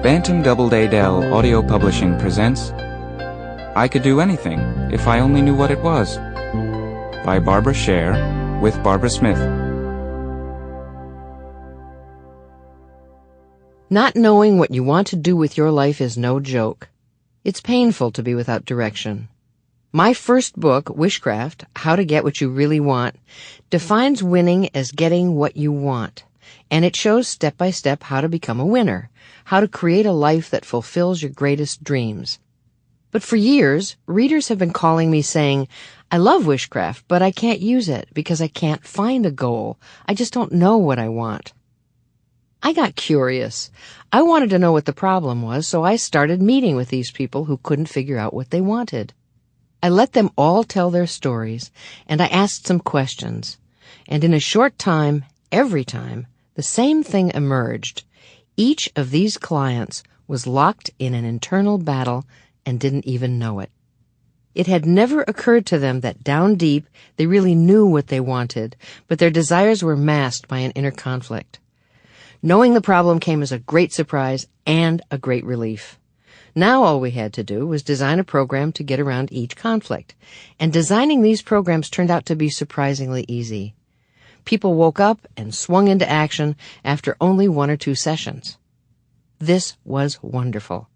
Bantam Doubleday Dell Audio Publishing presents I Could Do Anything If I Only Knew What It Was by Barbara Sher with Barbara Smith. Not knowing what you want to do with your life is no joke. It's painful to be without direction. My first book, Wishcraft, How to Get What You Really Want, defines winning as getting what you want. And it shows step by step how to become a winner, how to create a life that fulfills your greatest dreams. But for years, readers have been calling me saying, I love Wishcraft, but I can't use it because I can't find a goal. I just don't know what I want. I got curious. I wanted to know what the problem was, so I started meeting with these people who couldn't figure out what they wanted. I let them all tell their stories, and I asked some questions. And in a short time, every time, the same thing emerged. Each of these clients was locked in an internal battle and didn't even know it. It had never occurred to them that down deep they really knew what they wanted, but their desires were masked by an inner conflict. Knowing the problem came as a great surprise and a great relief. Now all we had to do was design a program to get around each conflict, and designing these programs turned out to be surprisingly easy. People woke up and swung into action after only 1 or 2 sessions. This was wonderful.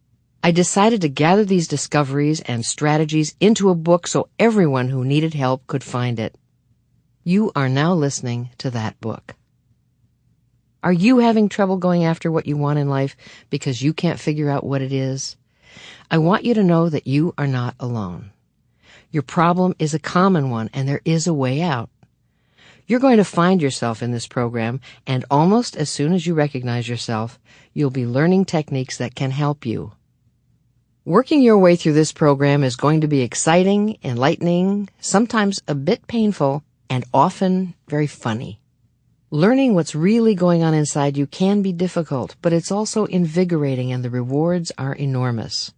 I decided to gather these discoveries and strategies into a book so everyone who needed help could find it. You are now listening to that book. Are you having trouble going after what you want in life because you can't figure out what it is? I want you to know that you are not alone. Your problem is a common one, and there is a way out. You're going to find yourself in this program, and almost as soon as you recognize yourself, you'll be learning techniques that can help you. Working your way through this program is going to be exciting, enlightening, sometimes a bit painful, and often very funny. Learning what's really going on inside you can be difficult, but it's also invigorating, and the rewards are enormous.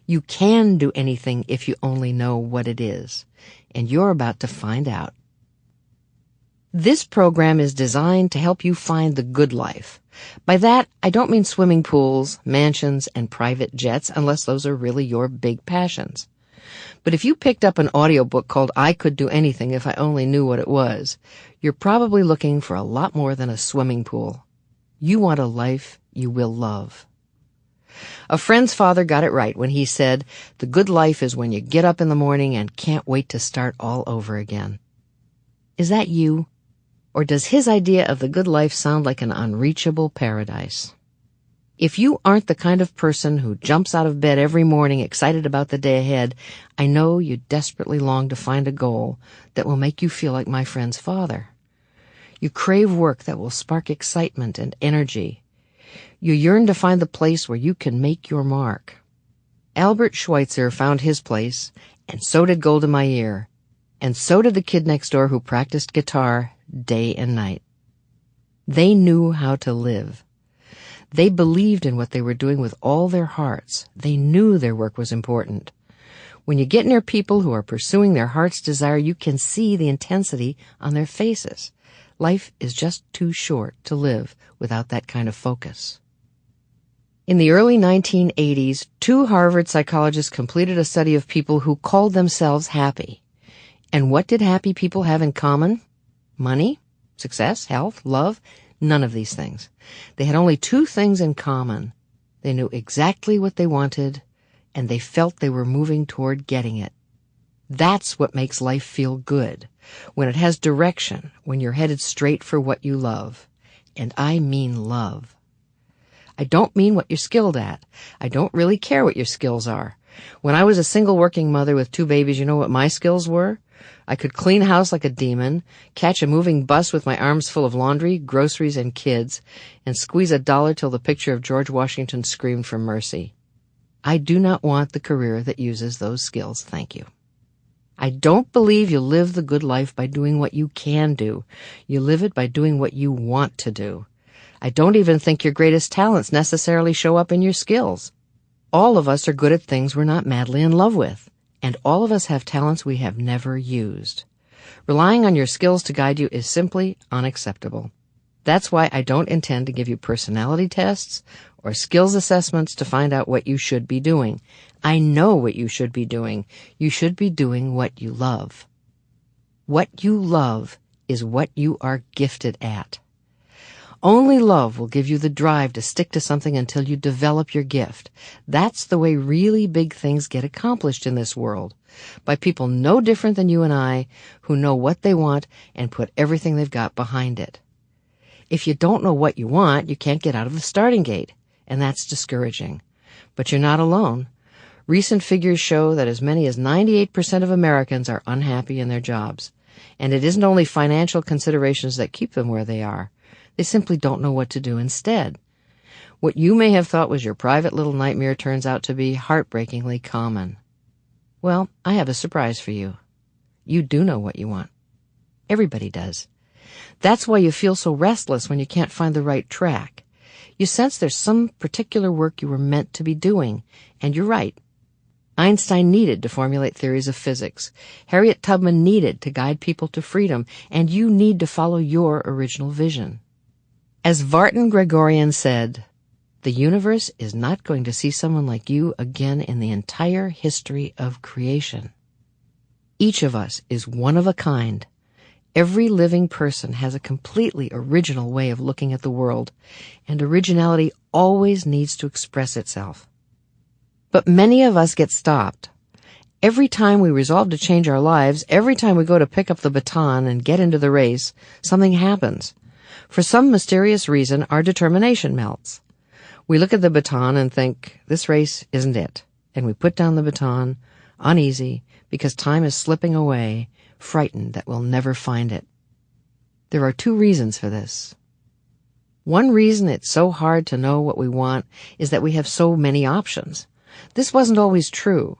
You can do anything if you only know what it is, and you're about to find out. This program is designed to help you find the good life. By that, I don't mean swimming pools, mansions, and private jets, unless those are really your big passions. But if you picked up an audiobook called I Could Do Anything If I Only Knew What It Was, you're probably looking for a lot more than a swimming pool. You want a life you will love. A friend's father got it right when he said, the good life is when you get up in the morning and can't wait to start all over again. Is that you? Or does his idea of the good life sound like an unreachable paradise? If you aren't the kind of person who jumps out of bed every morning excited about the day ahead, I know you desperately long to find a goal that will make you feel like my friend's father. You crave work that will spark excitement and energy. You yearn to find the place where you can make your mark. Albert Schweitzer found his place, and so did Golda Meir, and so did the kid next door who practiced guitar day and night. They knew how to live. They believed in what they were doing with all their hearts. They knew their work was important. When you get near people who are pursuing their heart's desire, you can see the intensity on their faces. Life is just too short to live without that kind of focus. In the early 1980s, 2 Harvard psychologists completed a study of people who called themselves happy. And what did happy people have in common? Money, success, health, love? None of these things. They had only 2 things in common. They knew exactly what they wanted, and they felt they were moving toward getting it. That's what makes life feel good, when it has direction, when you're headed straight for what you love. And I mean love. I don't mean what you're skilled at. I don't really care what your skills are. When I was a single working mother with 2 babies, you know what my skills were? I could clean a house like a demon, catch a moving bus with my arms full of laundry, groceries, and kids, and squeeze $1 till the picture of George Washington screamed for mercy. I do not want the career that uses those skills, thank you. I don't believe you live the good life by doing what you can do. You live it by doing what you want to do. I don't even think your greatest talents necessarily show up in your skills. All of us are good at things we're not madly in love with. And all of us have talents we have never used. Relying on your skills to guide you is simply unacceptable. That's why I don't intend to give you personality tests or skills assessments to find out what you should be doing. I know what you should be doing. You should be doing what you love. What you love is what you are gifted at. Only love will give you the drive to stick to something until you develop your gift. That's the way really big things get accomplished in this world, by people no different than you and I, who know what they want and put everything they've got behind it. If you don't know what you want, you can't get out of the starting gate, and that's discouraging. But you're not alone. Recent figures show that as many as 98% of Americans are unhappy in their jobs. And it isn't only financial considerations that keep them where they are. They simply don't know what to do instead. What you may have thought was your private little nightmare turns out to be heartbreakingly common. Well, I have a surprise for you. You do know what you want. Everybody does. That's why you feel so restless when you can't find the right track. You sense there's some particular work you were meant to be doing, and you're right. Einstein needed to formulate theories of physics. Harriet Tubman needed to guide people to freedom, and you need to follow your original vision. As Vartan Gregorian said, the universe is not going to see someone like you again in the entire history of creation. Each of us is one of a kind. Every living person has a completely original way of looking at the world, and originality always needs to express itself. But many of us get stopped. Every time we resolve to change our lives, every time we go to pick up the baton and get into the race, something happens. For some mysterious reason, our determination melts. We look at the baton and think, this race isn't it. And we put down the baton, uneasy, because time is slipping away, frightened that we'll never find it. There are two reasons for this. One reason it's so hard to know what we want is that we have so many options. This wasn't always true.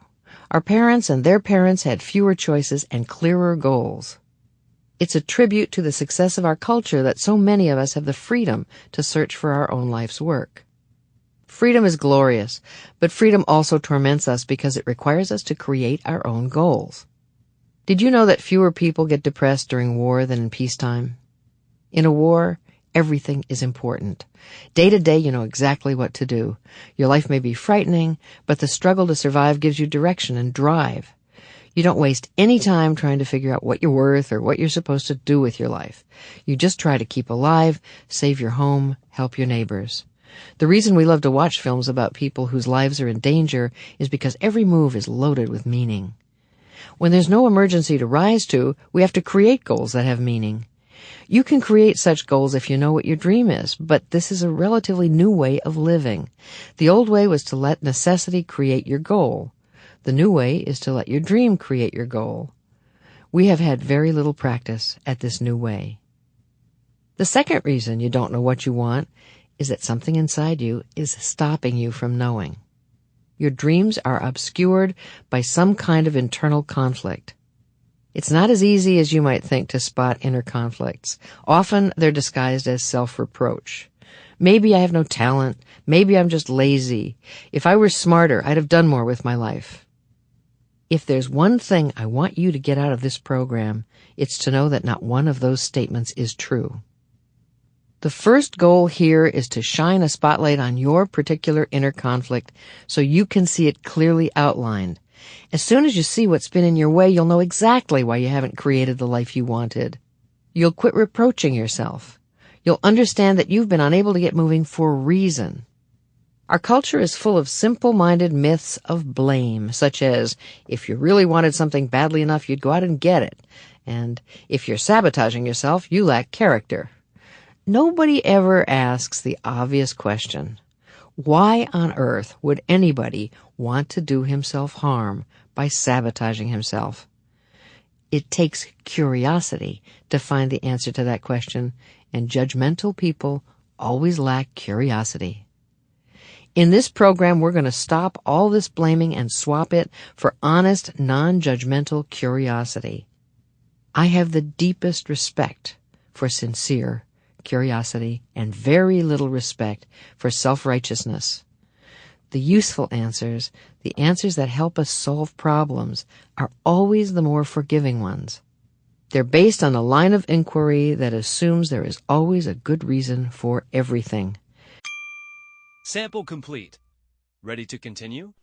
Our parents and their parents had fewer choices and clearer goals. It's a tribute to the success of our culture that so many of us have the freedom to search for our own life's work. Freedom is glorious, but freedom also torments us because it requires us to create our own goals. Did you know that fewer people get depressed during war than in peacetime? In a war, everything is important. Day to day, you know exactly what to do. Your life may be frightening, but the struggle to survive gives you direction and drive. You don't waste any time trying to figure out what you're worth or what you're supposed to do with your life. You just try to keep alive, save your home, help your neighbors. The reason we love to watch films about people whose lives are in danger is because every move is loaded with meaning. When there's no emergency to rise to, we have to create goals that have meaning. You can create such goals if you know what your dream is, but this is a relatively new way of living. The old way was to let necessity create your goal. The new way is to let your dream create your goal. We have had very little practice at this new way. The second reason you don't know what you want is that something inside you is stopping you from knowing. Your dreams are obscured by some kind of internal conflict. It's not as easy as you might think to spot inner conflicts. Often they're disguised as self-reproach. Maybe I have no talent. Maybe I'm just lazy. If I were smarter, I'd have done more with my life. If there's one thing I want you to get out of this program, it's to know that not one of those statements is true. The first goal here is to shine a spotlight on your particular inner conflict so you can see it clearly outlined. As soon as you see what's been in your way, you'll know exactly why you haven't created the life you wanted. You'll quit reproaching yourself. You'll understand that you've been unable to get moving for a reason. Our culture is full of simple-minded myths of blame, such as, if you really wanted something badly enough, you'd go out and get it. And, if you're sabotaging yourself, you lack character. Nobody ever asks the obvious question. Why on earth would anybody want to do himself harm by sabotaging himself? It takes curiosity to find the answer to that question, and judgmental people always lack curiosity. In this program, we're going to stop all this blaming and swap it for honest, non-judgmental curiosity. I have the deepest respect for sincere curiosity and very little respect for self-righteousness. The useful answers, the answers that help us solve problems, are always the more forgiving ones. They're based on a line of inquiry that assumes there is always a good reason for everything. Sample complete. Ready to continue?